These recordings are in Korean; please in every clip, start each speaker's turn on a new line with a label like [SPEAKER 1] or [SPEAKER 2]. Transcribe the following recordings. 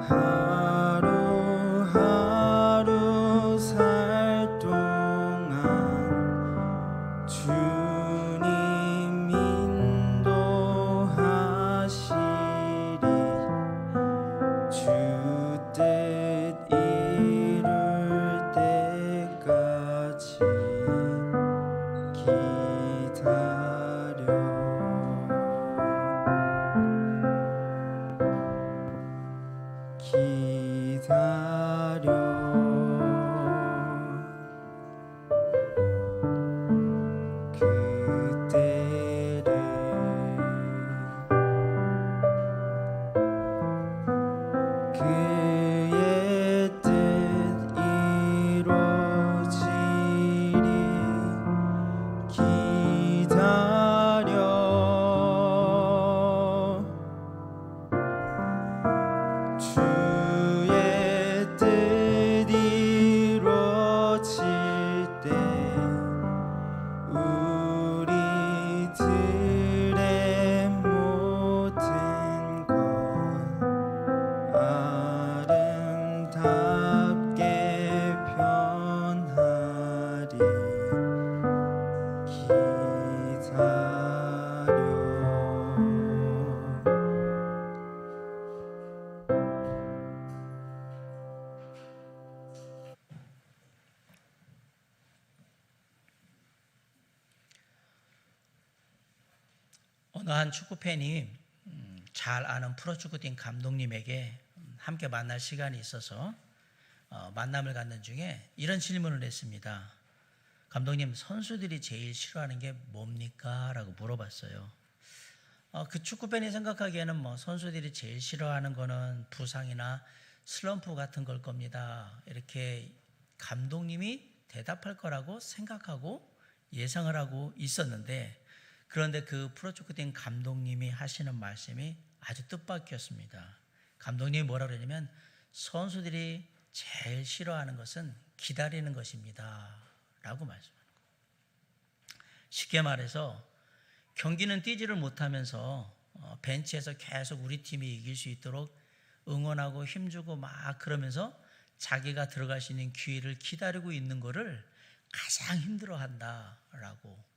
[SPEAKER 1] 하루하루 살 동안 주님 인도하시리 주 뜻 이룰 때까지 기다려 그때를 그의 뜻 이루어지리 기다려 주의 뜻 이루어질 때 우리들의 모든 것 아름답게 변하리 기다려
[SPEAKER 2] 어느 한 축구팬이 잘 아는 프로축구팀 감독님에게 함께 만날 시간이 있어서 만남을 갖는 중에 이런 질문을 했습니다. 감독님, 선수들이 제일 싫어하는 게 뭡니까? 라고 물어봤어요. 그 축구팬이 생각하기에는 선수들이 제일 싫어하는 거는 부상이나 슬럼프 같은 걸 겁니다. 이렇게 감독님이 대답할 거라고 생각하고 예상을 하고 있었는데, 그런데 그 프로축구팀 감독님이 하시는 말씀이 아주 뜻밖이었습니다. 감독님이 뭐라 그러냐면 선수들이 제일 싫어하는 것은 기다리는 것입니다 라고 말씀하는 거예요. 쉽게 말해서 경기는 뛰지를 못하면서 벤치에서 계속 우리 팀이 이길 수 있도록 응원하고 힘주고 막 그러면서 자기가 들어갈 수 있는 기회를 기다리고 있는 거를 가장 힘들어한다라고.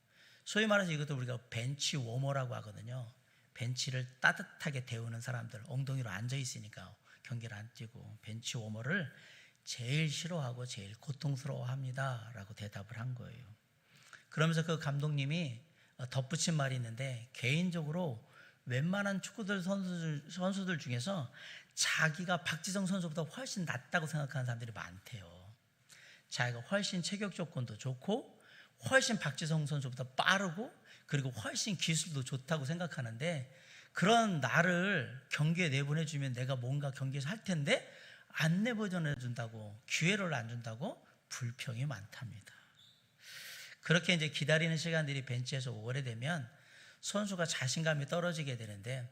[SPEAKER 2] 소위 말해서 이것도 우리가 벤치 워머라고 하거든요. 벤치를 따뜻하게 데우는 사람들, 엉덩이로 앉아 있으니까 경기를 안 뛰고 벤치 워머를 제일 싫어하고 제일 고통스러워합니다 라고 대답을 한 거예요. 그러면서 그 감독님이 덧붙인 말이 있는데, 개인적으로 웬만한 축구들 선수들 중에서 자기가 박지성 선수보다 훨씬 낫다고 생각하는 사람들이 많대요. 자기가 훨씬 체격 조건도 좋고 훨씬 박지성 선수보다 빠르고 그리고 훨씬 기술도 좋다고 생각하는데, 그런 나를 경기에 내보내주면 내가 뭔가 경기에서 할 텐데 안 내보내준다고, 기회를 안 준다고 불평이 많답니다. 그렇게 이제 기다리는 시간들이 벤치에서 오래되면 선수가 자신감이 떨어지게 되는데,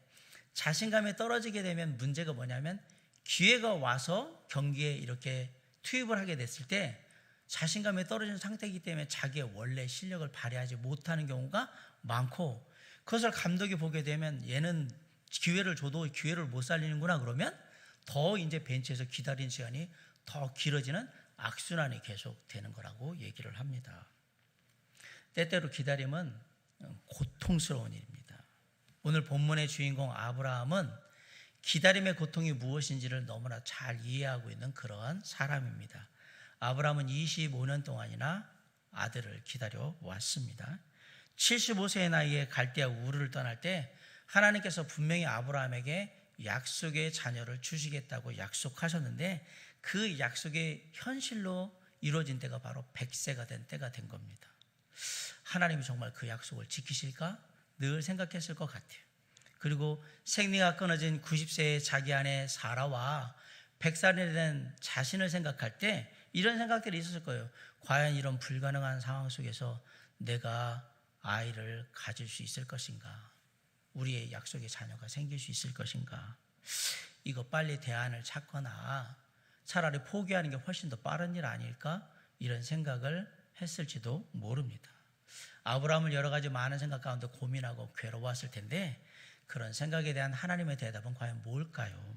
[SPEAKER 2] 자신감이 떨어지게 되면 문제가 뭐냐면 기회가 와서 경기에 이렇게 투입을 하게 됐을 때 자신감이 떨어진 상태이기 때문에 자기의 원래 실력을 발휘하지 못하는 경우가 많고, 그것을 감독이 보게 되면 얘는 기회를 줘도 기회를 못 살리는구나, 그러면 더 이제 벤치에서 기다리는 시간이 더 길어지는 악순환이 계속 되는 거라고 얘기를 합니다. 때때로 기다림은 고통스러운 일입니다. 오늘 본문의 주인공 아브라함은 기다림의 고통이 무엇인지를 너무나 잘 이해하고 있는 그러한 사람입니다. 아브라함은 25년 동안이나 아들을 기다려 왔습니다. 75세의 나이에 갈대아 우르를 떠날 때 하나님께서 분명히 아브라함에게 약속의 자녀를 주시겠다고 약속하셨는데, 그 약속의 현실로 이루어진 때가 바로 100세가 된 때가 된 겁니다. 하나님이 정말 그 약속을 지키실까? 늘 생각했을 것 같아요. 그리고 생리가 끊어진 90세의 자기 아내 사라와 100살이 된 자신을 생각할 때 이런 생각들이 있었을 거예요. 과연 이런 불가능한 상황 속에서 내가 아이를 가질 수 있을 것인가? 우리의 약속의 자녀가 생길 수 있을 것인가? 이거 빨리 대안을 찾거나 차라리 포기하는 게 훨씬 더 빠른 일 아닐까? 이런 생각을 했을지도 모릅니다. 아브라함은 여러 가지 많은 생각 가운데 고민하고 괴로웠을 텐데, 그런 생각에 대한 하나님의 대답은 과연 뭘까요?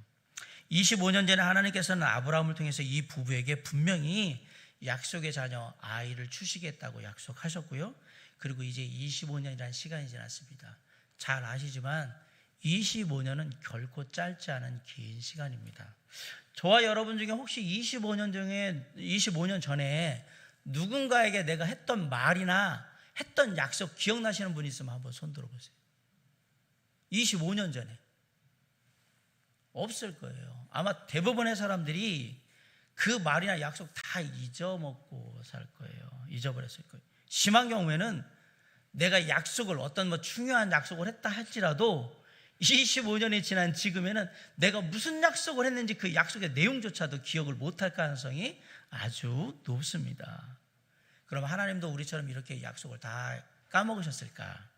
[SPEAKER 2] 25년 전에 하나님께서는 아브라함을 통해서 이 부부에게 분명히 약속의 자녀 아이를 주시겠다고 약속하셨고요. 그리고 이제 25년이라는 시간이 지났습니다. 잘 아시지만 25년은 결코 짧지 않은 긴 시간입니다. 저와 여러분 중에 혹시 25년 전에 누군가에게 내가 했던 말이나 했던 약속 기억나시는 분 있으면 한번 손 들어보세요. 25년 전에. 없을 거예요. 아마 대부분의 사람들이 그 말이나 약속 다 잊어먹고 살 거예요. 잊어버렸을 거예요. 심한 경우에는 내가 약속을 어떤 중요한 약속을 했다 할지라도 25년이 지난 지금에는 내가 무슨 약속을 했는지 그 약속의 내용조차도 기억을 못할 가능성이 아주 높습니다. 그럼 하나님도 우리처럼 이렇게 약속을 다 까먹으셨을까?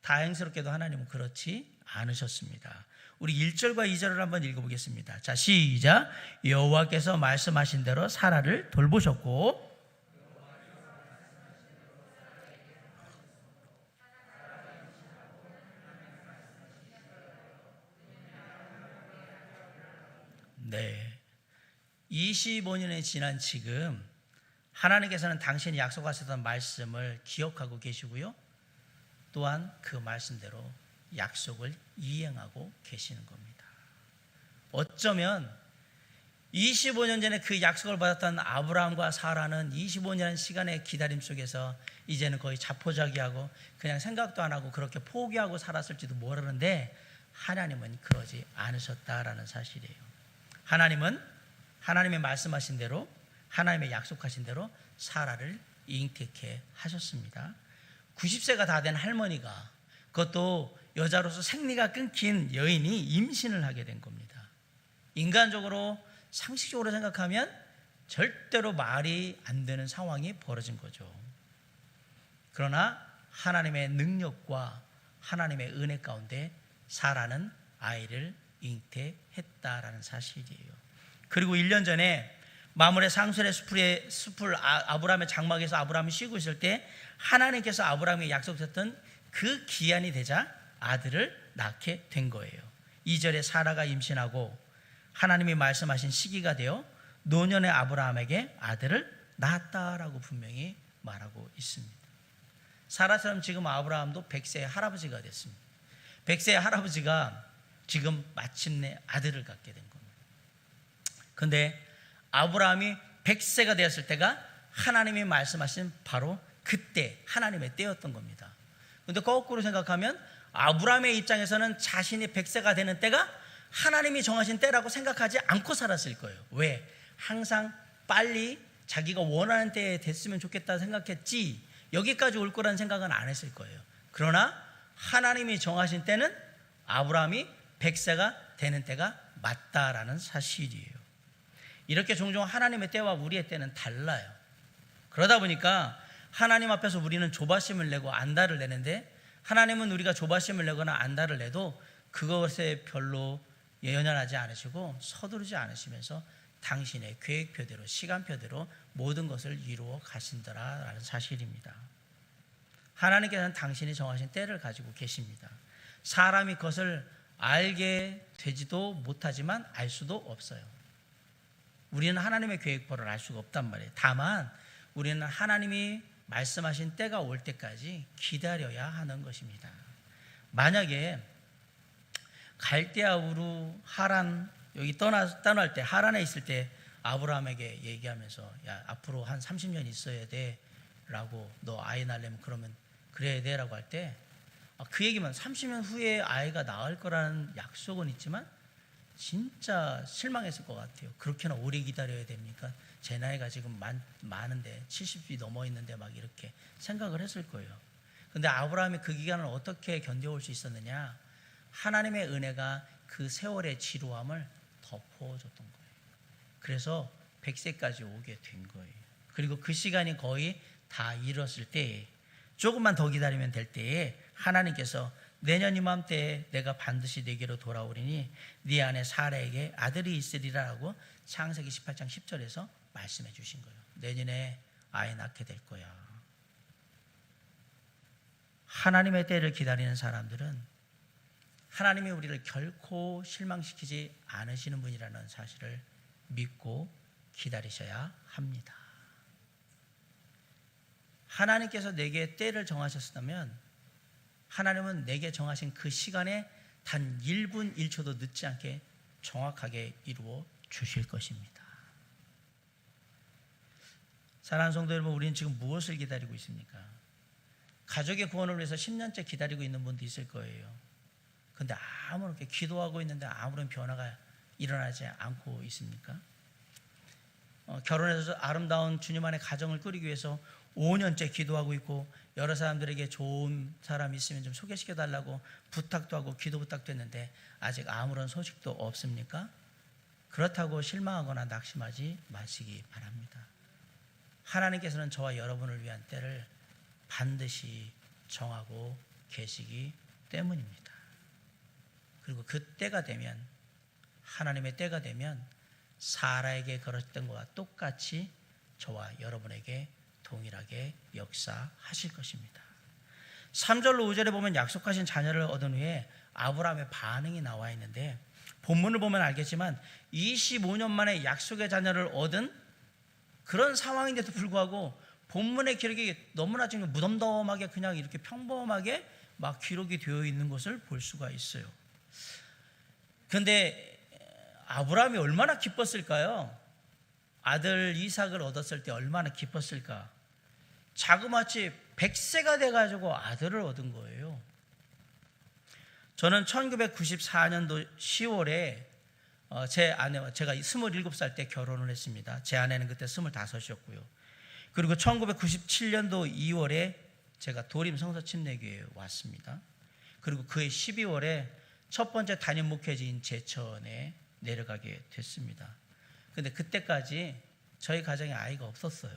[SPEAKER 2] 다행스럽게도 하나님은 그렇지 않으셨습니다. 우리 1절과 2절을 한번 읽어보겠습니다. 자, 시작. 여호와께서 말씀하신 대로 사라를 돌보셨고 네, 25년이 지난 지금 하나님께서는 당신이 약속하셨던 말씀을 기억하고 계시고요. 또한 그 말씀대로 약속을 이행하고 계시는 겁니다. 어쩌면 25년 전에 그 약속을 받았던 아브라함과 사라는 25년 시간의 기다림 속에서 이제는 거의 자포자기하고 그냥 생각도 안 하고 그렇게 포기하고 살았을지도 모르는데 하나님은 그러지 않으셨다라는 사실이에요. 하나님은 하나님의 말씀하신 대로 하나님의 약속하신 대로 사라를 잉태케 하셨습니다. 90세가 다 된 할머니가, 그것도 여자로서 생리가 끊긴 여인이 임신을 하게 된 겁니다. 인간적으로 상식적으로 생각하면 절대로 말이 안 되는 상황이 벌어진 거죠. 그러나 하나님의 능력과 하나님의 은혜 가운데 사라는 아이를 잉태했다라는 사실이에요. 그리고 1년 전에 마므레 상술의 숲을 아브라함의 장막에서 아브라함이 쉬고 있을 때 하나님께서 아브라함에게 약속했던 그 기한이 되자 아들을 낳게 된 거예요. 2절에 사라가 임신하고 하나님이 말씀하신 시기가 되어 노년의 아브라함에게 아들을 낳았다라고 분명히 말하고 있습니다. 사라처럼 지금 아브라함도 100세의 할아버지가 됐습니다. 100세의 할아버지가 지금 마침내 아들을 갖게 된 겁니다. 그런데 아브라함이 100세가 되었을 때가 하나님이 말씀하신 바로 그때 하나님의 때였던 겁니다. 그런데 거꾸로 생각하면 아브라함의 입장에서는 자신이 100세가 되는 때가 하나님이 정하신 때라고 생각하지 않고 살았을 거예요. 왜? 항상 빨리 자기가 원하는 때에 됐으면 좋겠다 생각했지 여기까지 올 거라는 생각은 안 했을 거예요. 그러나 하나님이 정하신 때는 아브라함이 100세가 되는 때가 맞다라는 사실이에요. 이렇게 종종 하나님의 때와 우리의 때는 달라요. 그러다 보니까 하나님 앞에서 우리는 조바심을 내고 안달을 내는데 하나님은 우리가 조바심을 내거나 안달을 내도 그것에 별로 연연하지 않으시고 서두르지 않으시면서 당신의 계획표대로 시간표대로 모든 것을 이루어 가신다라는 사실입니다. 하나님께서는 당신이 정하신 때를 가지고 계십니다. 사람이 그것을 알게 되지도 못하지만 알 수도 없어요. 우리는 하나님의 계획표를 알 수가 없단 말이에요. 다만 우리는 하나님이 말씀하신 때가 올 때까지 기다려야 하는 것입니다. 만약에 갈대아 우르 하란 여기 떠날 때 하란에 있을 때 아브라함에게 얘기하면서 야 앞으로 한 30년 있어야 돼 라고 너 아이 낳으려면 그러면 그래야 돼 라고 할 때 그 얘기만 30년 후에 아이가 나을 거라는 약속은 있지만 진짜 실망했을 것 같아요. 그렇게나 오래 기다려야 됩니까? 제 나이가 지금 많은데 70이 넘어 있는데 막 이렇게 생각을 했을 거예요. 그런데 아브라함이 그 기간을 어떻게 견뎌올 수 있었느냐? 하나님의 은혜가 그 세월의 지루함을 덮어줬던 거예요. 그래서 100세까지 오게 된 거예요. 그리고 그 시간이 거의 다 이뤘을 때에 조금만 더 기다리면 될 때에 하나님께서 내년 이맘때에 내가 반드시 네게로 돌아오리니 네 안에 사라에게 아들이 있으리라고 창세기 18장 10절에서 말씀해 주신 거예요. 내년에 아이 낳게 될 거야. 하나님의 때를 기다리는 사람들은 하나님이 우리를 결코 실망시키지 않으시는 분이라는 사실을 믿고 기다리셔야 합니다. 하나님께서 내게 때를 정하셨다면 하나님은 내게 정하신 그 시간에 단 1분 1초도 늦지 않게 정확하게 이루어 주실 것입니다. 사랑하는 성도 여러분, 우리는 지금 무엇을 기다리고 있습니까? 가족의 구원을 위해서 10년째 기다리고 있는 분도 있을 거예요. 그런데 아무렇게 기도하고 있는데 아무런 변화가 일어나지 않고 있습니까? 결혼해서 아름다운 주님 안의 가정을 꾸리기 위해서 5년째 기도하고 있고 여러 사람들에게 좋은 사람이 있으면 좀 소개시켜 달라고 부탁도 하고 기도 부탁도 했는데 아직 아무런 소식도 없습니까? 그렇다고 실망하거나 낙심하지 마시기 바랍니다. 하나님께서는 저와 여러분을 위한 때를 반드시 정하고 계시기 때문입니다. 그리고 그 때가 되면, 하나님의 때가 되면 사라에게 걸었던 것과 똑같이 저와 여러분에게 동일하게 역사하실 것입니다. 3절로 5절에 보면 약속하신 자녀를 얻은 후에 아브라함의 반응이 나와 있는데, 본문을 보면 알겠지만 25년 만에 약속의 자녀를 얻은 그런 상황인데도 불구하고 본문의 기록이 너무나 지금 무덤덤하게 그냥 이렇게 평범하게 막 기록이 되어 있는 것을 볼 수가 있어요. 그런데 아브라함이 얼마나 기뻤을까요? 아들 이삭을 얻었을 때 얼마나 기뻤을까? 자그마치 100세가 돼가지고 아들을 얻은 거예요. 저는 1994년도 10월에 제 아내와 제가 27살 때 결혼을 했습니다. 제 아내는 그때 25이었고요. 그리고 1997년도 2월에 제가 도림 성서 침례교회에 왔습니다. 그리고 그해 12월에 첫 번째 담임 목회지인 제천에 내려가게 됐습니다. 근데 그때까지 저희 가정에 아이가 없었어요.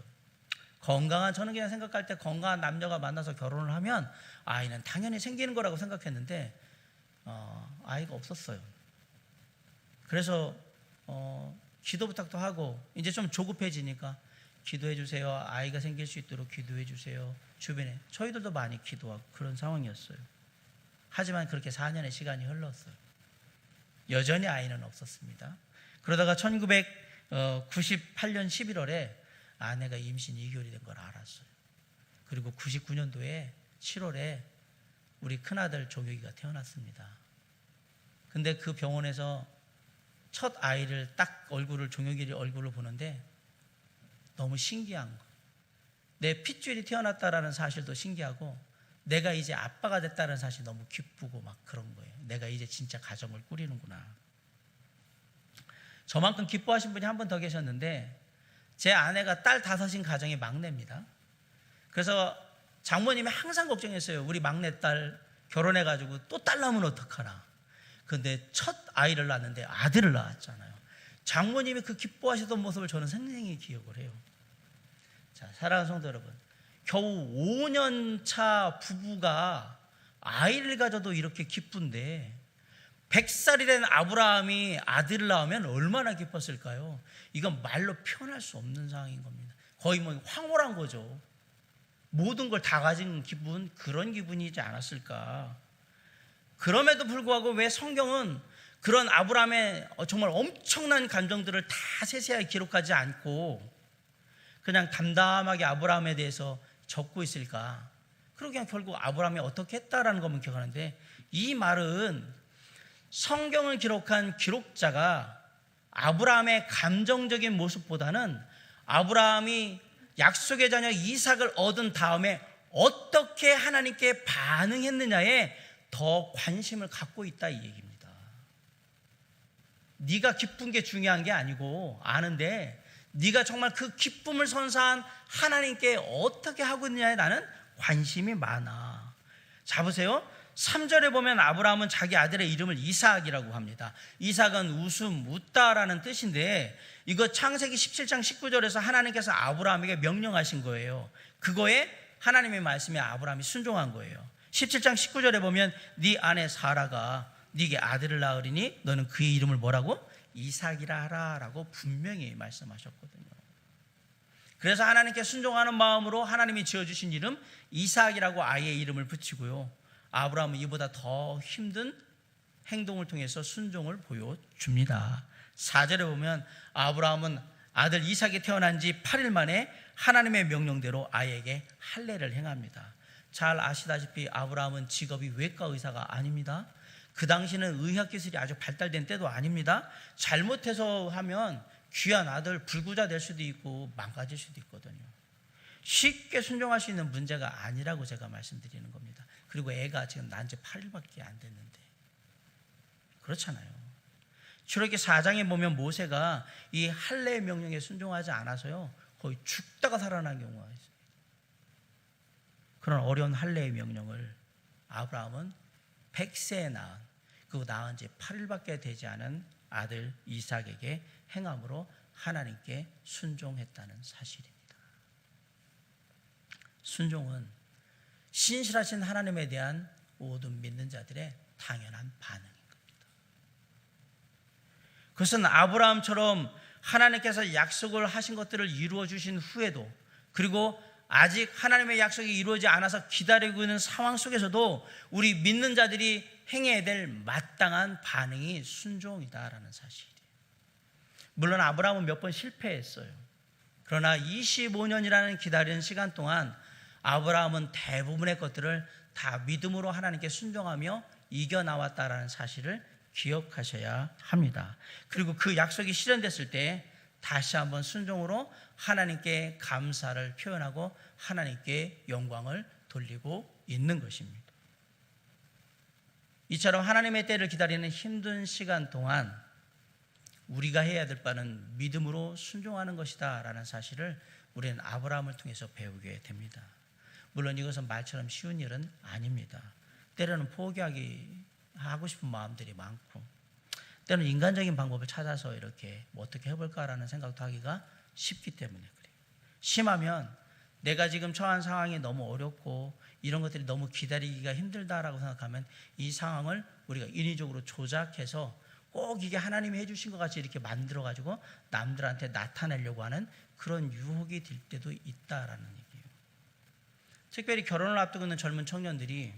[SPEAKER 2] 저는 그냥 생각할 때 건강한 남녀가 만나서 결혼을 하면 아이는 당연히 생기는 거라고 생각했는데 아이가 없었어요. 그래서 기도 부탁도 하고 이제 좀 조급해지니까 기도해 주세요. 아이가 생길 수 있도록 기도해 주세요. 주변에 저희들도 많이 기도하고 그런 상황이었어요. 하지만 그렇게 4년의 시간이 흘렀어요. 여전히 아이는 없었습니다. 그러다가 1998년 11월에 아내가 임신 2개월이 된 걸 알았어요. 그리고 99년도에 7월에 우리 큰아들 종혁이가 태어났습니다. 근데 그 병원에서 첫 아이를 딱 종혁이 얼굴을 보는데 너무 신기한 거. 내 핏줄이 태어났다라는 사실도 신기하고 내가 이제 아빠가 됐다는 사실이 너무 기쁘고 막 그런 거예요. 내가 이제 진짜 가정을 꾸리는구나. 저만큼 기뻐하신 분이 한 분 더 계셨는데 제 아내가 딸 5인 가정의 막내입니다. 그래서 장모님이 항상 걱정했어요. 우리 막내딸 결혼해가지고 또 딸 낳으면 어떡하나. 그런데 첫 아이를 낳았는데 아들을 낳았잖아요. 장모님이 그 기뻐하시던 모습을 저는 생생히 기억을 해요. 자, 사랑하는 성도 여러분, 겨우 5년 차 부부가 아이를 가져도 이렇게 기쁜데 100살이 된 아브라함이 아들을 낳으면 얼마나 기뻤을까요? 이건 말로 표현할 수 없는 상황인 겁니다. 거의 뭐 황홀한 거죠. 모든 걸 다 가진 기분, 그런 기분이지 않았을까. 그럼에도 불구하고 왜 성경은 그런 아브라함의 정말 엄청난 감정들을 다 세세하게 기록하지 않고 그냥 담담하게 아브라함에 대해서 적고 있을까? 그리고 그냥 결국 아브라함이 어떻게 했다라는 것만 기억하는데, 이 말은 성경을 기록한 기록자가 아브라함의 감정적인 모습보다는 아브라함이 약속의 자녀 이삭을 얻은 다음에 어떻게 하나님께 반응했느냐에 더 관심을 갖고 있다, 이 얘기입니다. 네가 기쁜 게 중요한 게 아니고 아는데 네가 정말 그 기쁨을 선사한 하나님께 어떻게 하고 있느냐에 나는 관심이 많아. 자, 보세요. 3절에 보면 아브라함은 자기 아들의 이름을 이삭이라고 합니다. 이삭은 웃다라는 뜻인데 이거 창세기 17장 19절에서 하나님께서 아브라함에게 명령하신 거예요. 그거에 하나님의 말씀에 아브라함이 순종한 거예요. 17장 19절에 보면 네 아내 사라가 네게 아들을 낳으리니 너는 그의 이름을 뭐라고? 이삭이라 하라라고 분명히 말씀하셨거든요. 그래서 하나님께 순종하는 마음으로 하나님이 지어주신 이름 이삭이라고 아이의 이름을 붙이고요. 아브라함은 이보다 더 힘든 행동을 통해서 순종을 보여줍니다. 4절에 보면 아브라함은 아들 이삭이 태어난 지 8일 만에 하나님의 명령대로 아이에게 할례를 행합니다. 잘 아시다시피 아브라함은 직업이 외과 의사가 아닙니다. 그 당시는 의학기술이 아주 발달된 때도 아닙니다. 잘못해서 하면 귀한 아들 불구자 될 수도 있고 망가질 수도 있거든요. 쉽게 순종할 수 있는 문제가 아니라고 제가 말씀드리는 겁니다. 그리고 애가 지금 난 지 8일밖에 안 됐는데 그렇잖아요. 출애굽기 4장에 보면 모세가 이 할례의 명령에 순종하지 않아서요 거의 죽다가 살아난 경우가 있어요. 그런 어려운 할례의 명령을 아브라함은 100세에 낳은 지 8일밖에 되지 않은 아들 이삭에게 행함으로 하나님께 순종했다는 사실입니다. 순종은 신실하신 하나님에 대한 모든 믿는 자들의 당연한 반응인 겁니다. 그것은 아브라함처럼 하나님께서 약속을 하신 것들을 이루어 주신 후에도, 그리고 아직 하나님의 약속이 이루어지지 않아서 기다리고 있는 상황 속에서도 우리 믿는 자들이 행해야 될 마땅한 반응이 순종이다라는 사실이에요. 물론 아브라함은 몇 번 실패했어요. 그러나 25년이라는 기다리는 시간 동안 아브라함은 대부분의 것들을 다 믿음으로 하나님께 순종하며 이겨나왔다라는 사실을 기억하셔야 합니다. 그리고 그 약속이 실현됐을 때 다시 한번 순종으로 하나님께 감사를 표현하고 하나님께 영광을 돌리고 있는 것입니다. 이처럼 하나님의 때를 기다리는 힘든 시간 동안 우리가 해야 될 바는 믿음으로 순종하는 것이다 라는 사실을 우리는 아브라함을 통해서 배우게 됩니다. 물론 이것은 말처럼 쉬운 일은 아닙니다. 때로는 포기하고 싶은 마음들이 많고, 때로는 인간적인 방법을 찾아서 이렇게 어떻게 해볼까라는 생각도 하기가 쉽기 때문에 그래요. 심하면 내가 지금 처한 상황이 너무 어렵고 이런 것들이 너무 기다리기가 힘들다라고 생각하면 이 상황을 우리가 인위적으로 조작해서 꼭 이게 하나님이 해주신 것 같이 이렇게 만들어가지고 남들한테 나타내려고 하는 그런 유혹이 될 때도 있다라는 얘기예요. 특별히 결혼을 앞두고 있는 젊은 청년들이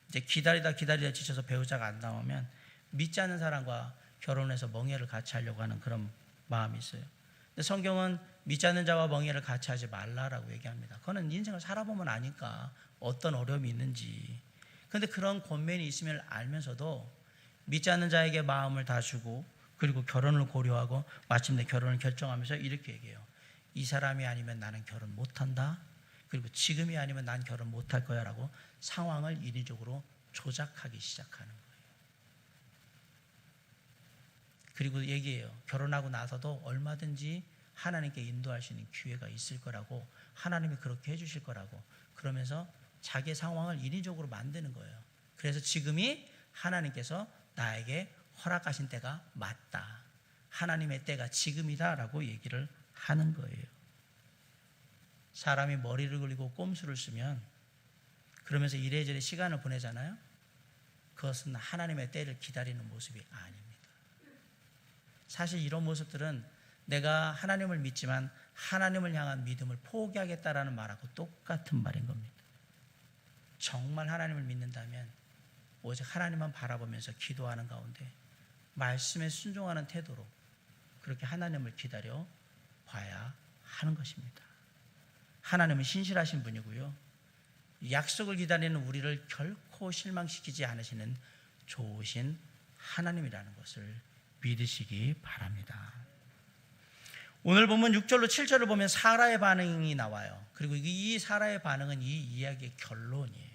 [SPEAKER 2] 이제 기다리다 지쳐서 배우자가 안 나오면 믿지 않는 사람과 결혼해서 멍해를 같이 하려고 하는 그런 마음이 있어요. 근데 성경은 믿지 않는 자와 멍해를 같이 하지 말라라고 얘기합니다. 그거는 인생을 살아보면 아니까 어떤 어려움이 있는지. 그런데 그런 권면이 있음을 알면서도 믿지 않는 자에게 마음을 다 주고, 그리고 결혼을 고려하고 마침내 결혼을 결정하면서 이렇게 얘기해요. 이 사람이 아니면 나는 결혼 못한다. 그리고 지금이 아니면 난 결혼 못할 거야 라고 상황을 인위적으로 조작하기 시작하는 거예요. 그리고 얘기해요. 결혼하고 나서도 얼마든지 하나님께 인도할 수 있는 기회가 있을 거라고, 하나님이 그렇게 해주실 거라고, 그러면서 자기의 상황을 인위적으로 만드는 거예요. 그래서 지금이 하나님께서 나에게 허락하신 때가 맞다, 하나님의 때가 지금이다 라고 얘기를 하는 거예요. 사람이 머리를 굴리고 꼼수를 쓰면 그러면서 이래저래 시간을 보내잖아요. 그것은 하나님의 때를 기다리는 모습이 아닙니다. 사실 이런 모습들은 내가 하나님을 믿지만 하나님을 향한 믿음을 포기하겠다라는 말하고 똑같은 말인 겁니다. 정말 하나님을 믿는다면 오직 하나님만 바라보면서 기도하는 가운데 말씀에 순종하는 태도로 그렇게 하나님을 기다려 봐야 하는 것입니다. 하나님은 신실하신 분이고요, 약속을 기다리는 우리를 결코 실망시키지 않으시는 좋으신 하나님이라는 것을 믿으시기 바랍니다. 오늘 보면 6절로 7절을 보면 사라의 반응이 나와요. 그리고 이 사라의 반응은 이 이야기의 결론이에요.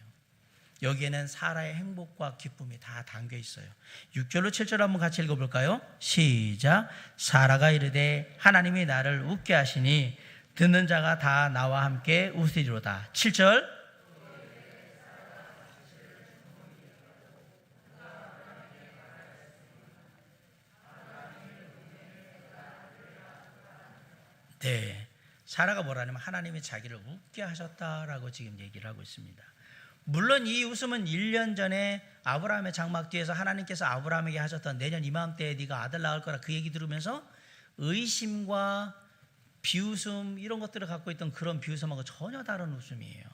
[SPEAKER 2] 여기에는 사라의 행복과 기쁨이 다 담겨 있어요. 6절로 7절 한번 같이 읽어볼까요? 시작. 사라가 이르되 하나님이 나를 웃게 하시니 듣는 자가 다 나와 함께 웃으리로다. 7절. 네, 사라가 뭐라냐면 하나님이 자기를 웃게 하셨다라고 지금 얘기를 하고 있습니다. 물론 이 웃음은 1년 전에 아브라함의 장막 뒤에서 하나님께서 아브라함에게 하셨던 내년 이맘때에 네가 아들 낳을 거라 그 얘기 들으면서 의심과 비웃음 이런 것들을 갖고 있던 그런 비웃음하고 전혀 다른 웃음이에요.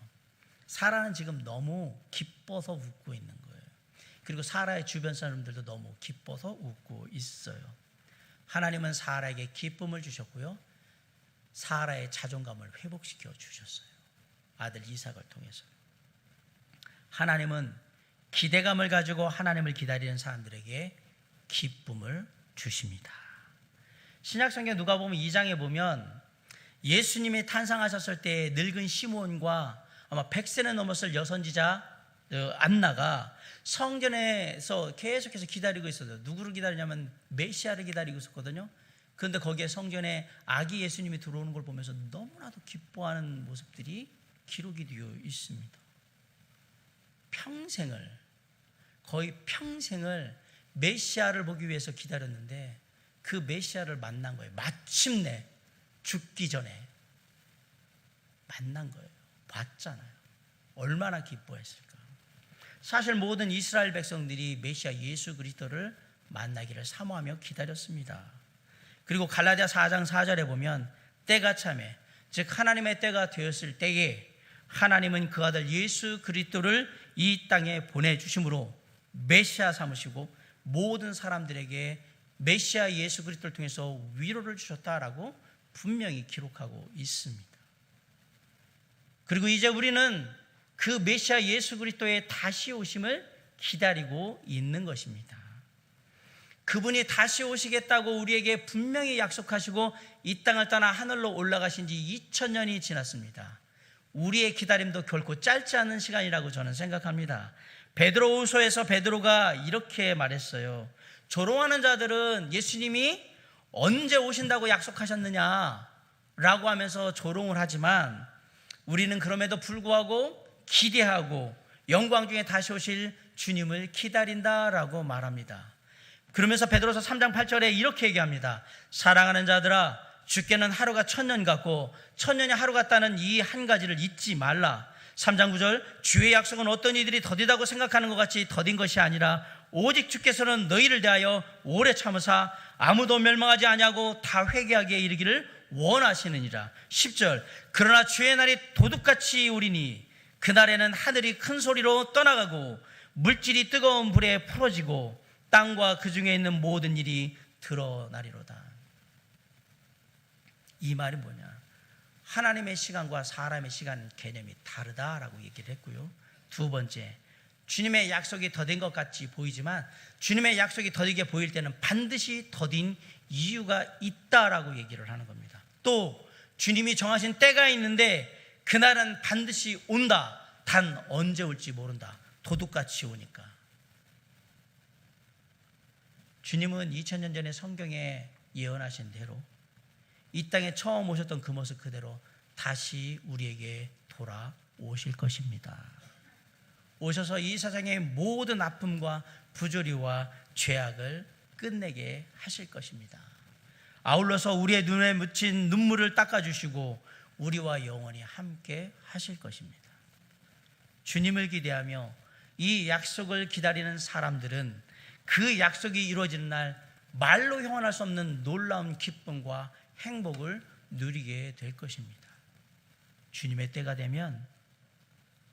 [SPEAKER 2] 사라는 지금 너무 기뻐서 웃고 있는 거예요. 그리고 사라의 주변 사람들도 너무 기뻐서 웃고 있어요. 하나님은 사라에게 기쁨을 주셨고요, 사라의 자존감을 회복시켜 주셨어요. 아들 이삭을 통해서. 하나님은 기대감을 가지고 하나님을 기다리는 사람들에게 기쁨을 주십니다. 신약성경 누가복음 2장에 보면 예수님이 탄생하셨을 때 늙은 시몬과 아마 100세는 넘었을 여선지자 안나가 성전에서 계속해서 기다리고 있었어요. 누구를 기다리냐면 메시아를 기다리고 있었거든요. 그런데 거기에 성전에 아기 예수님이 들어오는 걸 보면서 너무나도 기뻐하는 모습들이 기록이 되어 있습니다. 거의 평생을 메시아를 보기 위해서 기다렸는데 그 메시아를 만난 거예요. 마침내 죽기 전에 만난 거예요. 봤잖아요. 얼마나 기뻐했을까. 사실 모든 이스라엘 백성들이 메시아 예수 그리스도를 만나기를 사모하며 기다렸습니다. 그리고 갈라디아 4장 4절에 보면 때가 참에, 즉 하나님의 때가 되었을 때에 하나님은 그 아들 예수 그리스도를 이 땅에 보내주심으로 메시아 삼으시고 모든 사람들에게 메시아 예수 그리스도를 통해서 위로를 주셨다라고 분명히 기록하고 있습니다. 그리고 이제 우리는 그 메시아 예수 그리스도의 다시 오심을 기다리고 있는 것입니다. 그분이 다시 오시겠다고 우리에게 분명히 약속하시고 이 땅을 떠나 하늘로 올라가신 지 2000년이 지났습니다. 우리의 기다림도 결코 짧지 않은 시간이라고 저는 생각합니다. 베드로후서에서 베드로가 이렇게 말했어요. 조롱하는 자들은 예수님이 언제 오신다고 약속하셨느냐라고 하면서 조롱을 하지만 우리는 그럼에도 불구하고 기대하고 영광 중에 다시 오실 주님을 기다린다라고 말합니다. 그러면서 베드로서 3장 8절에 이렇게 얘기합니다. 사랑하는 자들아, 주께는 하루가 1000년 같고 1000년이 하루 같다는 이 한 가지를 잊지 말라. 3장 9절, 주의 약속은 어떤 이들이 더디다고 생각하는 것 같이 더딘 것이 아니라 오직 주께서는 너희를 대하여 오래 참으사 아무도 멸망하지 아니하고 다 회개하게 이르기를 원하시느니라. 10절, 그러나 주의 날이 도둑같이 오리니 그날에는 하늘이 큰 소리로 떠나가고 물질이 뜨거운 불에 풀어지고 땅과 그 중에 있는 모든 일이 드러나리로다. 이 말이 뭐냐? 하나님의 시간과 사람의 시간 개념이 다르다라고 얘기를 했고요. 두 번째, 주님의 약속이 더딘 것 같이 보이지만 주님의 약속이 더디게 보일 때는 반드시 더딘 이유가 있다라고 얘기를 하는 겁니다. 또 주님이 정하신 때가 있는데 그날은 반드시 온다. 단 언제 올지 모른다. 도둑같이 오니까. 주님은 2000년 전에 성경에 예언하신 대로 이 땅에 처음 오셨던 그 모습 그대로 다시 우리에게 돌아오실 것입니다. 오셔서 이 세상의 모든 아픔과 부조리와 죄악을 끝내게 하실 것입니다. 아울러서 우리의 눈에 묻힌 눈물을 닦아주시고 우리와 영원히 함께 하실 것입니다. 주님을 기대하며 이 약속을 기다리는 사람들은 그 약속이 이루어지는 날 말로 형언할 수 없는 놀라운 기쁨과 행복을 누리게 될 것입니다. 주님의 때가 되면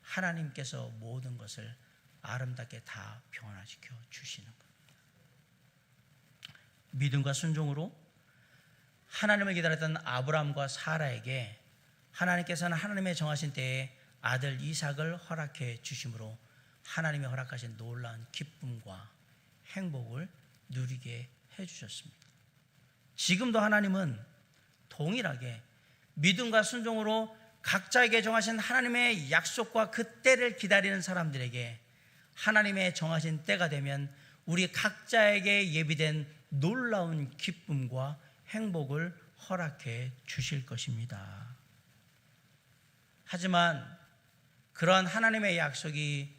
[SPEAKER 2] 하나님께서 모든 것을 아름답게 다 변화시켜 주시는 겁니다. 믿음과 순종으로 하나님을 기다렸던 아브라함과 사라에게 하나님께서는 하나님의 정하신 때에 아들 이삭을 허락해 주심으로 하나님이 허락하신 놀라운 기쁨과 행복을 누리게 해주셨습니다. 지금도 하나님은 동일하게 믿음과 순종으로 각자에게 정하신 하나님의 약속과 그 때를 기다리는 사람들에게 하나님의 정하신 때가 되면 우리 각자에게 예비된 놀라운 기쁨과 행복을 허락해 주실 것입니다. 하지만 그러한 하나님의 약속이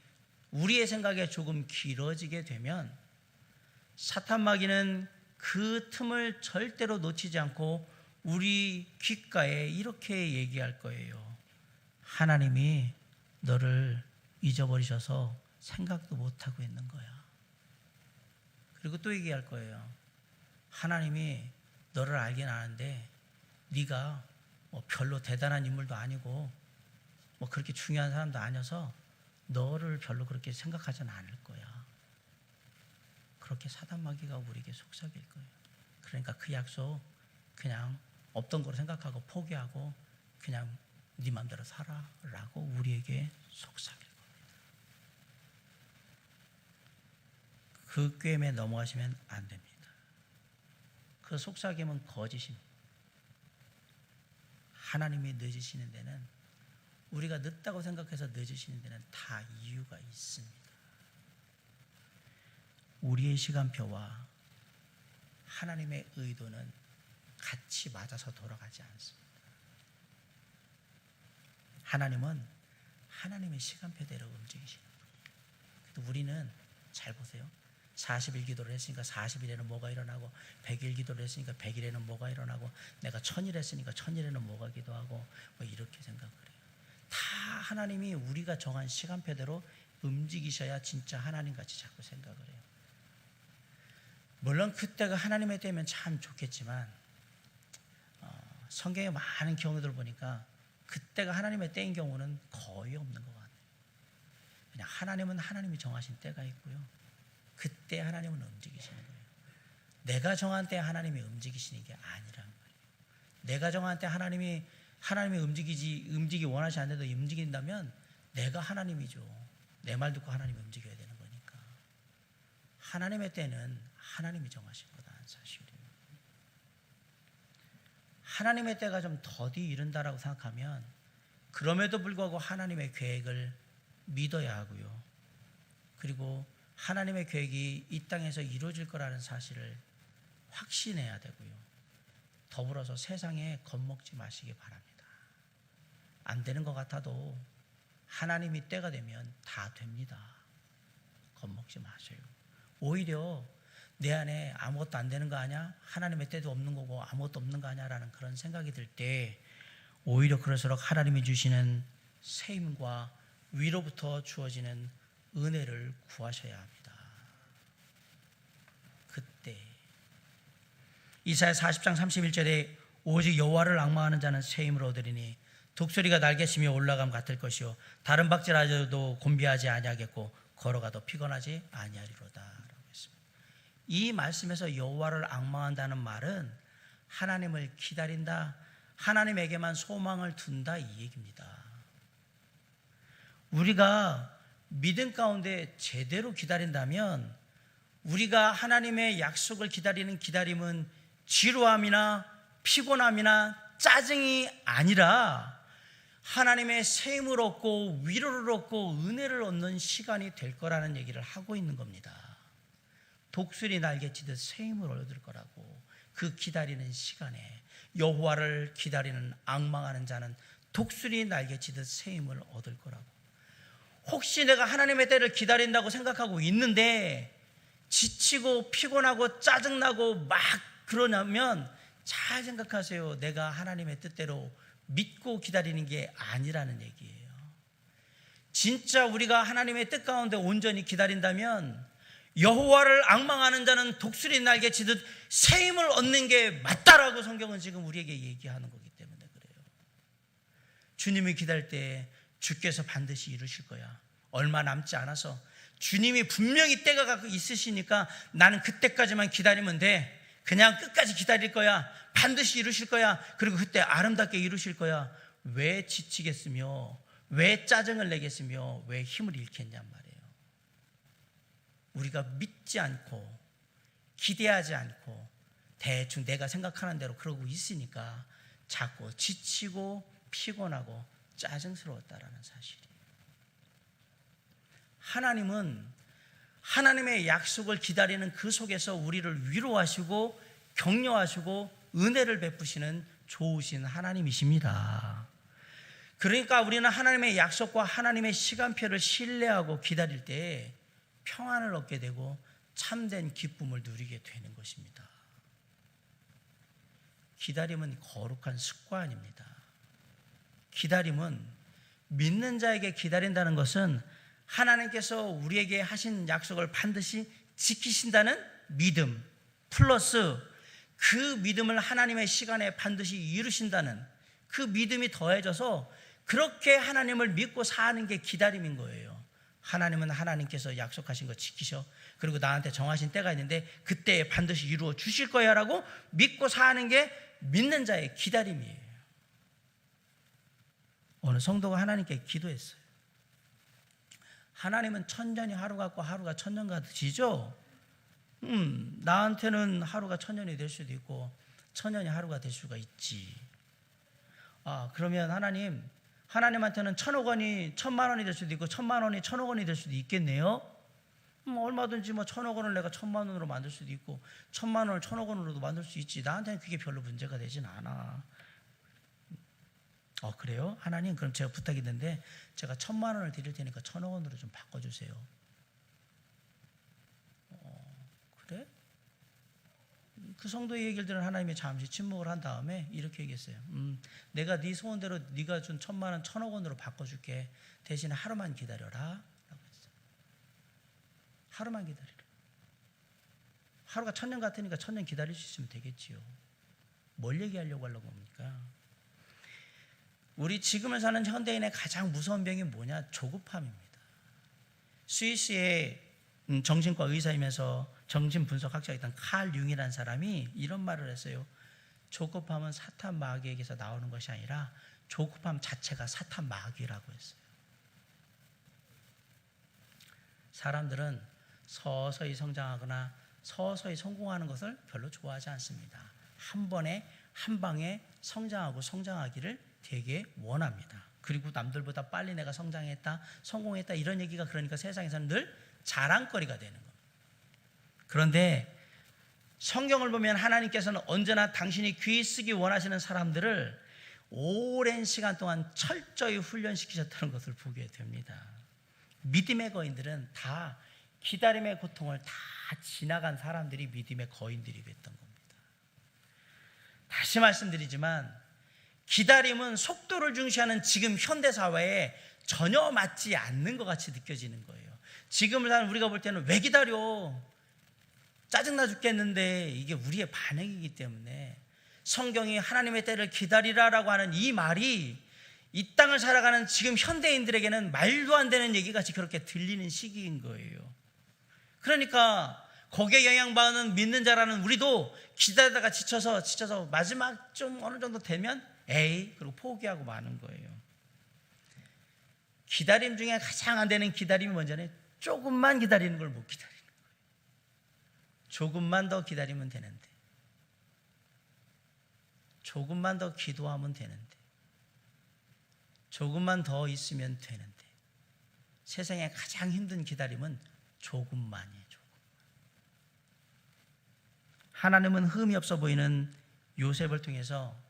[SPEAKER 2] 우리의 생각에 조금 길어지게 되면 사탄 마귀는 그 틈을 절대로 놓치지 않고 우리 귓가에 이렇게 얘기할 거예요. 하나님이 너를 잊어버리셔서 생각도 못하고 있는 거야. 그리고 또 얘기할 거예요. 하나님이 너를 알긴 아는데 네가 뭐 별로 대단한 인물도 아니고 뭐 그렇게 중요한 사람도 아니어서 너를 별로 그렇게 생각하지는 않을 거야. 그렇게 사단 마귀가 우리에게 속삭일 거예요. 그러니까 그 약속 그냥 없던 거로 생각하고 포기하고 그냥 네 맘대로 살아라고 우리에게 속삭일 겁니다. 그 꾀임에 넘어가시면 안 됩니다. 그 속삭임은 거짓입니다. 하나님이 늦으시는 데는, 우리가 늦다고 생각해서 늦으시는 데는 다 이유가 있습니다. 우리의 시간표와 하나님의 의도는 같이 맞아서 돌아가지 않습니다. 하나님은 하나님의 시간표대로 움직이시는 거예요. 우리는 잘 보세요. 40일 기도를 했으니까 40일에는 뭐가 일어나고, 100일 기도를 했으니까 100일에는 뭐가 일어나고, 내가 1000일 했으니까 1000일에는 뭐가 기도하고, 뭐 이렇게 생각을 해요. 다 하나님이 우리가 정한 시간표대로 움직이셔야 진짜 하나님같이 자꾸 생각을 해요. 물론 그때가 하나님의 때면 참 좋겠지만 성경에 많은 경우들 보니까 그때가 하나님의 때인 경우는 거의 없는 것 같아요. 그냥 하나님은 하나님이 정하신 때가 있고요, 그때 하나님은 움직이시는 거예요. 내가 정한 때 하나님이 움직이시는 게 아니란 말이에요. 내가 정한 때 하나님이 움직이기 원하지 않는데도 움직인다면 내가 하나님이죠. 내 말 듣고 하나님이 움직여야 되는 거니까. 하나님의 때는 하나님이 정하신 거다는 사실이에요. 하나님의 때가 좀 더디 이른다라고 생각하면 그럼에도 불구하고 하나님의 계획을 믿어야 하고요, 그리고 하나님의 계획이 이 땅에서 이루어질 거라는 사실을 확신해야 되고요, 더불어서 세상에 겁먹지 마시기 바랍니다. 안 되는 것 같아도 하나님이 때가 되면 다 됩니다. 겁먹지 마세요. 오히려 내 안에 아무것도 안 되는 거 아니야? 하나님의 때도 없는 거고 아무것도 없는 거 아니야? 라는 그런 생각이 들 때 오히려 그럴수록 하나님이 주시는 세임과 위로부터 주어지는 은혜를 구하셔야 합니다. 그때 이사야 40장 31절에 오직 여호와를 앙망하는 자는 세임을 얻으리니 독수리가 날개치며 올라감 같을 것이요 다른 박질하여도 곤비하지 아니하겠고 걸어가도 피곤하지 아니하리로다 라고 했습니다. 이 말씀에서 여호와를 앙망한다는 말은 하나님을 기다린다, 하나님에게만 소망을 둔다 이 얘기입니다. 우리가 믿음 가운데 제대로 기다린다면 우리가 하나님의 약속을 기다리는 기다림은 지루함이나 피곤함이나 짜증이 아니라 하나님의 세임을 얻고 위로를 얻고 은혜를 얻는 시간이 될 거라는 얘기를 하고 있는 겁니다. 독수리 날개치듯 세임을 얻을 거라고. 그 기다리는 시간에 여호와를 기다리는 앙망하는 자는 독수리 날개치듯 세임을 얻을 거라고. 혹시 내가 하나님의 때를 기다린다고 생각하고 있는데 지치고 피곤하고 짜증나고 막 그러냐면 잘 생각하세요. 내가 하나님의 뜻대로 믿고 기다리는 게 아니라는 얘기예요. 진짜 우리가 하나님의 뜻 가운데 온전히 기다린다면 여호와를 앙망하는 자는 독수리 날개치듯 세임을 얻는 게 맞다라고 성경은 지금 우리에게 얘기하는 거기 때문에 그래요. 주님을 기다릴 때 주께서 반드시 이루실 거야. 얼마 남지 않아서 주님이 분명히 때가 있으시니까 나는 그때까지만 기다리면 돼. 그냥 끝까지 기다릴 거야. 반드시 이루실 거야. 그리고 그때 아름답게 이루실 거야. 왜 지치겠으며 왜 짜증을 내겠으며 왜 힘을 잃겠냔 말이에요. 우리가 믿지 않고 기대하지 않고 대충 내가 생각하는 대로 그러고 있으니까 자꾸 지치고 피곤하고 짜증스러웠다라는 사실이에요. 하나님은 하나님의 약속을 기다리는 그 속에서 우리를 위로하시고 격려하시고 은혜를 베푸시는 좋으신 하나님이십니다. 그러니까 우리는 하나님의 약속과 하나님의 시간표를 신뢰하고 기다릴 때 평안을 얻게 되고 참된 기쁨을 누리게 되는 것입니다. 기다림은 거룩한 습관입니다. 기다림은 믿는 자에게 기다린다는 것은 하나님께서 우리에게 하신 약속을 반드시 지키신다는 믿음 플러스 그 믿음을 하나님의 시간에 반드시 이루신다는 그 믿음이 더해져서 그렇게 하나님을 믿고 사는 게 기다림인 거예요. 하나님은 하나님께서 약속하신 거 지키셔. 그리고 나한테 정하신 때가 있는데 그때에 반드시 이루어 주실 거야 라고 믿고 사는 게 믿는 자의 기다림이에요. 어느 성도가 하나님께 기도했어요. 하나님은 천년이 하루 같고 하루가 천년 같으시죠? 나한테는 하루가 천년이 될 수도 있고 천년이 하루가 될 수가 있지. 그러면 하나님한테는 1,000억 원이 1,000만 원이 될 수도 있고 1,000만 원이 1,000억 원이 될 수도 있겠네요. 얼마든지 1,000억 원을 내가 1,000만 원으로 만들 수도 있고 1,000만 원을 1,000억 원으로도 만들 수 있지. 나한테는 그게 별로 문제가 되진 않아. 그래요? 하나님, 그럼 제가 부탁이 있는데 제가 1,000만 원을 드릴 테니까 1,000억 원으로 좀 바꿔주세요. 그래? 그 성도의 얘기를 들은 하나님이 잠시 침묵을 한 다음에 이렇게 얘기했어요. 내가 네 소원대로 네가 준 1,000만 원 1,000억 원으로 바꿔줄게. 대신에 하루만 기다려라 라고 했어요. 하루만 기다리라. 하루가 1,000년 같으니까 1,000년 기다릴 수 있으면 되겠지요. 뭘 얘기하려고 하려고 합니까? 우리 지금을 사는 현대인의 가장 무서운 병이 뭐냐? 조급함입니다. 스위스의 정신과 의사이면서 정신분석학자였던 칼 융이라는 사람이 이런 말을 했어요. 조급함은 사탄 마귀에게서 나오는 것이 아니라 조급함 자체가 사탄 마귀라고 했어요. 사람들은 서서히 성장하거나 서서히 성공하는 것을 별로 좋아하지 않습니다. 한 번에 한 방에 성장하기를 되게 원합니다. 그리고 남들보다 빨리 내가 성장했다, 성공했다 이런 얘기가 그러니까 세상에서는 늘 자랑거리가 되는 겁니다. 그런데 성경을 보면 하나님께서는 언제나 당신이 귀히 쓰기 원하시는 사람들을 오랜 시간 동안 철저히 훈련시키셨다는 것을 보게 됩니다. 믿음의 거인들은 다 기다림의 고통을 다 지나간 사람들이 믿음의 거인들이 됐던 겁니다. 다시 말씀드리지만 기다림은 속도를 중시하는 지금 현대사회에 전혀 맞지 않는 것 같이 느껴지는 거예요. 지금을 사는 우리가 볼 때는 왜 기다려? 짜증나 죽겠는데 이게 우리의 반응이기 때문에 성경이 하나님의 때를 기다리라라고 하는 이 말이 이 땅을 살아가는 지금 현대인들에게는 말도 안 되는 얘기같이 그렇게 들리는 시기인 거예요. 그러니까 거기에 영향받는 믿는 자라는 우리도 기다리다가 지쳐서 마지막 좀 어느 정도 되면 그리고 포기하고 마는 거예요. 기다림 중에 가장 안 되는 기다림이 뭔지 조금만 기다리는 걸 못 기다리는 거예요. 조금만 더 기다리면 되는데, 조금만 더 기도하면 되는데, 조금만 더 있으면 되는데, 세상에 가장 힘든 기다림은 조금만이에요. 하나님은 흠이 없어 보이는 요셉을 통해서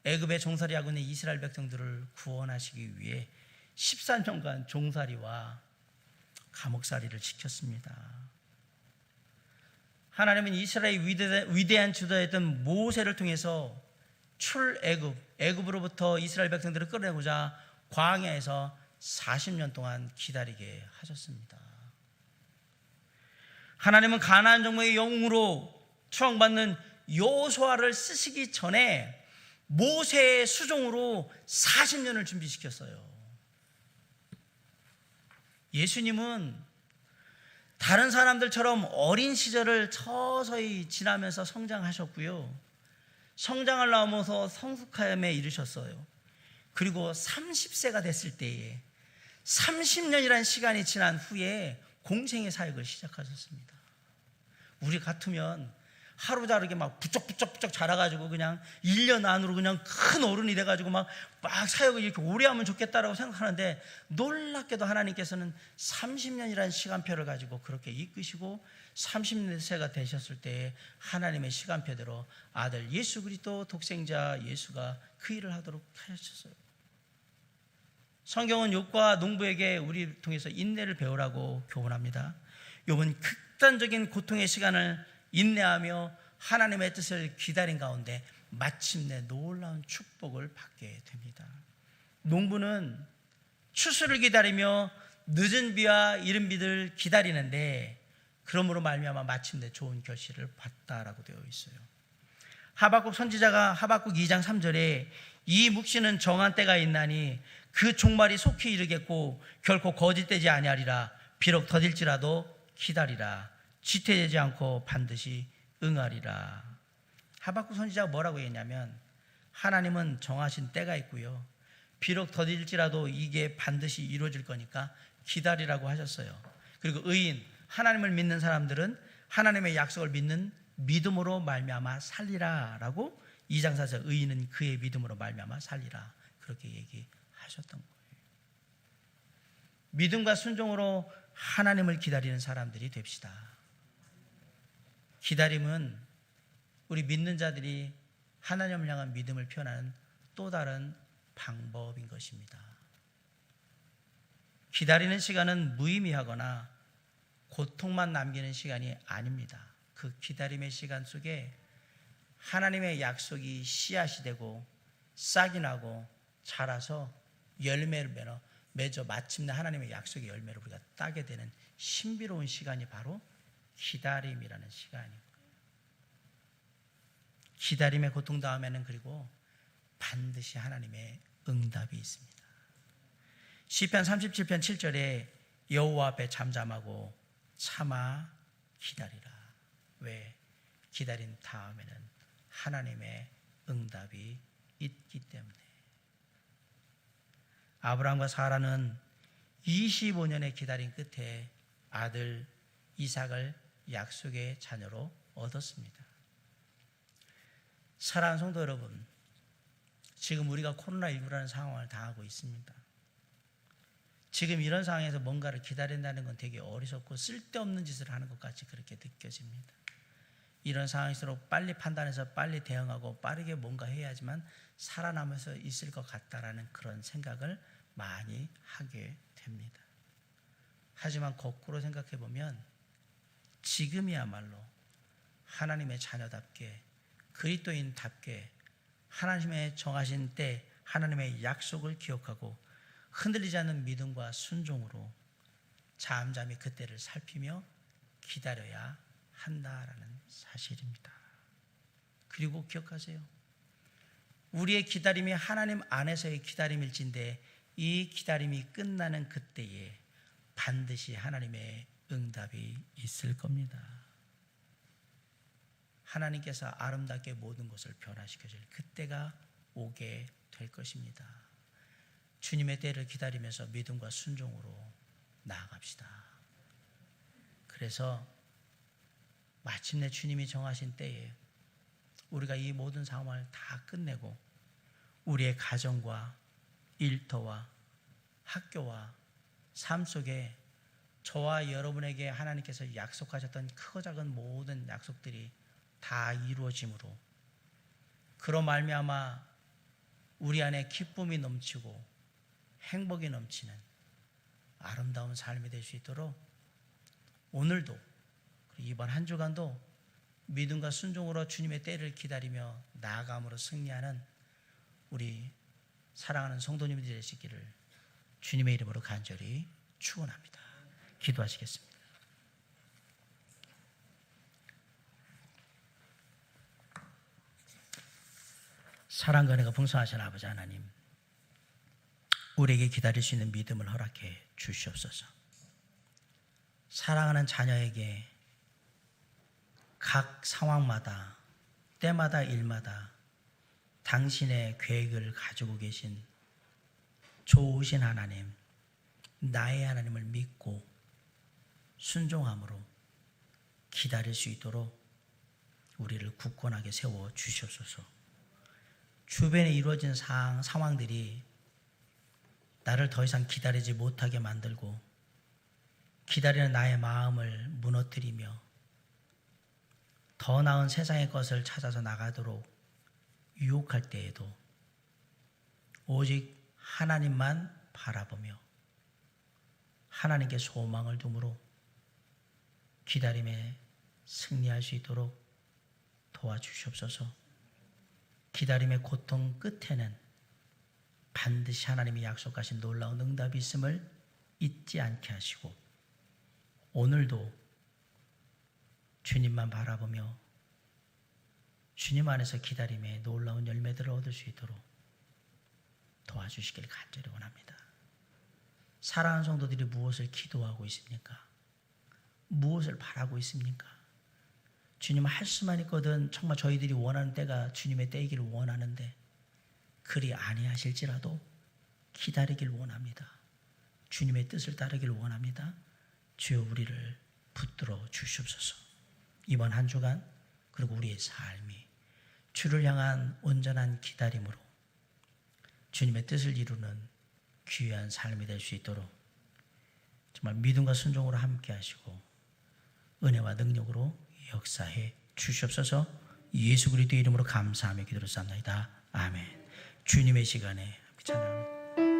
[SPEAKER 2] 애굽에 종살이하고 있는 이스라엘 백성들을 구원하시기 위해 14년간 종살이와 감옥살이를 시켰습니다. 하나님은 이스라엘의 위대한 주도였던 모세를 통해서 애굽으로부터 이스라엘 백성들을 끌어내고자 광야에서 40년 동안 기다리게 하셨습니다. 하나님은 가나안 정복의 영웅으로 추앙받는 여호수아를 쓰시기 전에 모세의 수종으로 40년을 준비시켰어요. 예수님은 다른 사람들처럼 어린 시절을 서서히 지나면서 성장하셨고요. 성장을 넘어서 성숙함에 이르셨어요. 그리고 30세가 됐을 때에 30년이라는 시간이 지난 후에 공생의 사역을 시작하셨습니다. 우리 같으면 하루 다르게 막 부쩍부쩍 자라가지고 그냥 1년 안으로 그냥 큰 어른이 돼가지고 막 사역을 이렇게 오래 하면 좋겠다라고 생각하는데, 놀랍게도 하나님께서는 30년이라는 시간표를 가지고 그렇게 이끄시고 30세가 되셨을 때 하나님의 시간표대로 아들 예수 그리스도 독생자 예수가 그 일을 하도록 하셨어요. 성경은 욥과 농부에게 우리를 통해서 인내를 배우라고 교훈합니다. 욥은 극단적인 고통의 시간을 인내하며 하나님의 뜻을 기다린 가운데 마침내 놀라운 축복을 받게 됩니다. 농부는 추수를 기다리며 늦은 비와 이른 비를 기다리는데 그러므로 말미암아 마침내 좋은 결실을 봤다라고 되어 있어요. 하박국 선지자가 하박국 2장 3절에 이 묵시는 정한 때가 있나니 그 종말이 속히 이르겠고 결코 거짓되지 아니하리라. 비록 더딜지라도 기다리라. 지체되지 않고 반드시 응하리라. 하박국 선지자가 뭐라고 했냐면 하나님은 정하신 때가 있고요, 비록 더딜지라도 이게 반드시 이루어질 거니까 기다리라고 하셨어요. 그리고 의인, 하나님을 믿는 사람들은 하나님의 약속을 믿는 믿음으로 말미암아 살리라라고 2장 4절 의인은 그의 믿음으로 말미암아 살리라 그렇게 얘기하셨던 거예요. 믿음과 순종으로 하나님을 기다리는 사람들이 됩시다. 기다림은 우리 믿는 자들이 하나님을 향한 믿음을 표현하는 또 다른 방법인 것입니다. 기다리는 시간은 무의미하거나 고통만 남기는 시간이 아닙니다. 그 기다림의 시간 속에 하나님의 약속이 씨앗이 되고 싹이 나고 자라서 열매를 맺어 마침내 하나님의 약속의 열매를 우리가 따게 되는 신비로운 시간이 바로 기다림이라는 시간입니다. 기다림의 고통 다음에는 그리고 반드시 하나님의 응답이 있습니다. 시편 37편 7절에 여호와 앞에 잠잠하고 참아 기다리라. 왜? 기다린 다음에는 하나님의 응답이 있기 때문에. 아브라함과 사라는 25년의 기다림 끝에 아들 이삭을 약속의 자녀로 얻었습니다. 사랑하는 성도 여러분, 지금 우리가 코로나19라는 상황을 당하고 있습니다. 지금 이런 상황에서 뭔가를 기다린다는 건 되게 어리석고 쓸데없는 짓을 하는 것 같이 그렇게 느껴집니다. 이런 상황일수록 빨리 판단해서 빨리 대응하고 빠르게 뭔가 해야지만 살아남아서 있을 것 같다라는 그런 생각을 많이 하게 됩니다. 하지만 거꾸로 생각해 보면 지금이야말로 하나님의 자녀답게 그리스도인답게 하나님의 정하신 때 하나님의 약속을 기억하고 흔들리지 않는 믿음과 순종으로 잠잠히 그때를 살피며 기다려야 한다라는 사실입니다. 그리고 기억하세요. 우리의 기다림이 하나님 안에서의 기다림일진데 이 기다림이 끝나는 그때에 반드시 하나님의 응답이 있을 겁니다. 하나님께서 아름답게 모든 것을 변화시켜줄 그때가 오게 될 것입니다. 주님의 때를 기다리면서 믿음과 순종으로 나아갑시다. 그래서 마침내 주님이 정하신 때에 우리가 이 모든 상황을 다 끝내고 우리의 가정과 일터와 학교와 삶 속에 저와 여러분에게 하나님께서 약속하셨던 크고 작은 모든 약속들이 다 이루어짐으로 그로 말미암아 우리 안에 기쁨이 넘치고 행복이 넘치는 아름다운 삶이 될 수 있도록 오늘도 이번 한 주간도 믿음과 순종으로 주님의 때를 기다리며 나아감으로 승리하는 우리 사랑하는 성도님들이 되시기를 주님의 이름으로 간절히 축원합니다. 기도하시겠습니다. 사랑과 은혜가 풍성하신 아버지 하나님, 우리에게 기다릴 수 있는 믿음을 허락해 주시옵소서. 사랑하는 자녀에게 각 상황마다 때마다 일마다 당신의 계획을 가지고 계신 좋으신 하나님, 나의 하나님을 믿고 순종함으로 기다릴 수 있도록 우리를 굳건하게 세워 주시옵소서. 주변에 이루어진 상황들이 나를 더 이상 기다리지 못하게 만들고 기다리는 나의 마음을 무너뜨리며 더 나은 세상의 것을 찾아서 나가도록 유혹할 때에도 오직 하나님만 바라보며 하나님께 소망을 두므로 기다림에 승리할 수 있도록 도와주시옵소서. 기다림의 고통 끝에는 반드시 하나님이 약속하신 놀라운 응답이 있음을 잊지 않게 하시고 오늘도 주님만 바라보며 주님 안에서 기다림의 놀라운 열매들을 얻을 수 있도록 도와주시길 간절히 원합니다. 사랑하는 성도들이 무엇을 기도하고 있습니까? 무엇을 바라고 있습니까? 주님 할 수만 있거든 정말 저희들이 원하는 때가 주님의 때이기를 원하는데 그리 아니하실지라도 기다리길 원합니다. 주님의 뜻을 따르길 원합니다. 주여 우리를 붙들어 주시옵소서. 이번 한 주간 그리고 우리의 삶이 주를 향한 온전한 기다림으로 주님의 뜻을 이루는 귀한 삶이 될 수 있도록 정말 믿음과 순종으로 함께 하시고 은혜와 능력으로 역사해 주시옵소서. 예수 그리스도의 이름으로 감사하며 기도를 쌉니다. 아멘. 주님의 시간에 함께 찬양합니다.